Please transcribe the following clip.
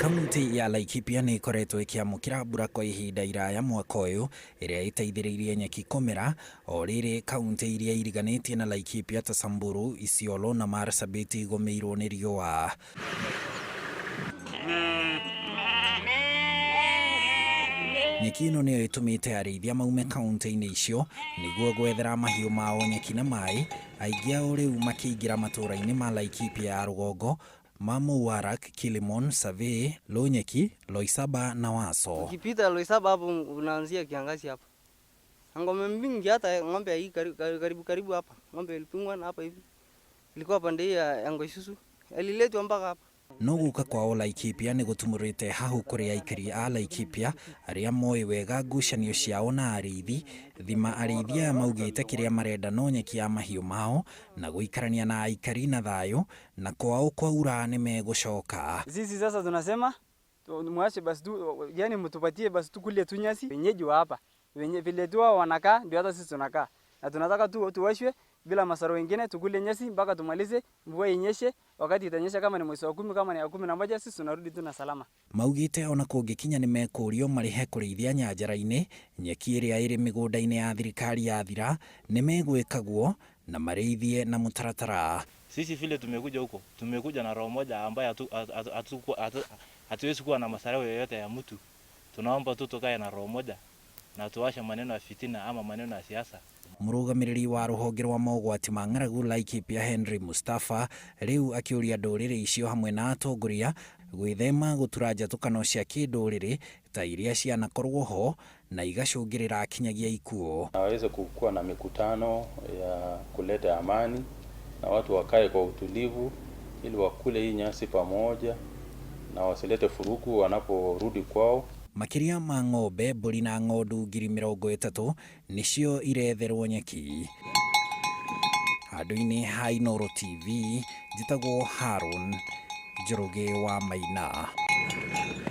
Kaunti ya Laikipia nĩ ĩkoretwo ĩkĩamũkĩra mbura kwa ihinda iraya mwaka ũyũ, ĩrĩa ĩteithĩrĩirie nyeki kũmera, o rĩrĩ kaunti iria iriganĩtie na Laikipia ta Samburu, Isiolo na Marsabit igũmĩirwo nĩ riũa. Nyeki ĩno nĩyo ĩtũmĩte arĩithia maume kaunti-inĩ icio nĩguo gwethera mahiũ mao nyeki na maĩ, aingĩ ao rĩu makĩingĩra matũũra-inĩ ma Laikipia ya rũgongo, Mamu, Warak, Kilimon, Survey, Lonyeki, Loisaba na Waso. Ukipita Loisaba hapo unaanzia kiangazi hapo. Ng'ombe mingi hata ng'ombe hii karibu hapa. Ng'ombe ilipingwa na hapa hivi. Ilikuwa pande ya Ngoisusu. Ililetwa mpaka hapa. No guka kwao Laikipia nĩ gũtumũrĩte hahu kũrĩ aikari a Laikipia arĩa moĩ wega ngucanio ciao na arĩithi, thima arĩithia maugĩte kĩrĩa marenda no nyeki ya mahiũ mao na gũikarania na aikari na thayũ, na kwao kwaura nĩ megũcoka. Sisi sasa tunasema mwache basi tu, yani mtupatie basi tu kule tu nyasi, wenyeji wa hapa vile tu wanakaa ndio hata sisi tunakaa, na tunataka tu tuwashwe bila masaro wengine, tukule nyasi mpaka tumalize mvua inyeshe. Wakati itanyesha kama ni mwezi wa 10 kama ni ya 11 sisi tunarudi tu na salama. Maugĩte ona kũngĩkinya nĩ mekũrio marĩhe kũrĩithia nyanjara-inĩ, nyeki ĩrĩa ĩrĩ mĩgũnda-inĩ ya thirikari yathira nĩ megwĩkaguo na marĩithie na mũtaratara. Sisi vile tumekuja huko, tumekuja na roho moja ambaye hatuwezi kuwa na masarau yoyote ya mtu. Tunaomba tu tukae na roho moja na tuwashe maneno ya fitina ama maneno ya siasa. Mũrũgamĩrĩri wa rũhonge rwa mogwati ma ng'aragu Laikipia Henry Mustafa rĩu akĩũria ndũrĩrĩ icio hamwe na atongoria gwĩthema gũtura njatũkano cia kĩndũrĩrĩ ta iria cianakorwo ho na igacũngĩrĩra kinyagia ikuũ. Naweza kukuwa na mikutano ya kuleta amani na watu wakae kwa utulivu ili wakule hii nyasi pamoja na wasilete furuku wanaporudi kwao. Makĩria ma ng'ombe, mbũri na ng'ondu 30,000 nĩcio iretherwo nyeki. Handũ-inĩ ha Inooro TV, njĩtagwo Harun Njoroge wa Maina.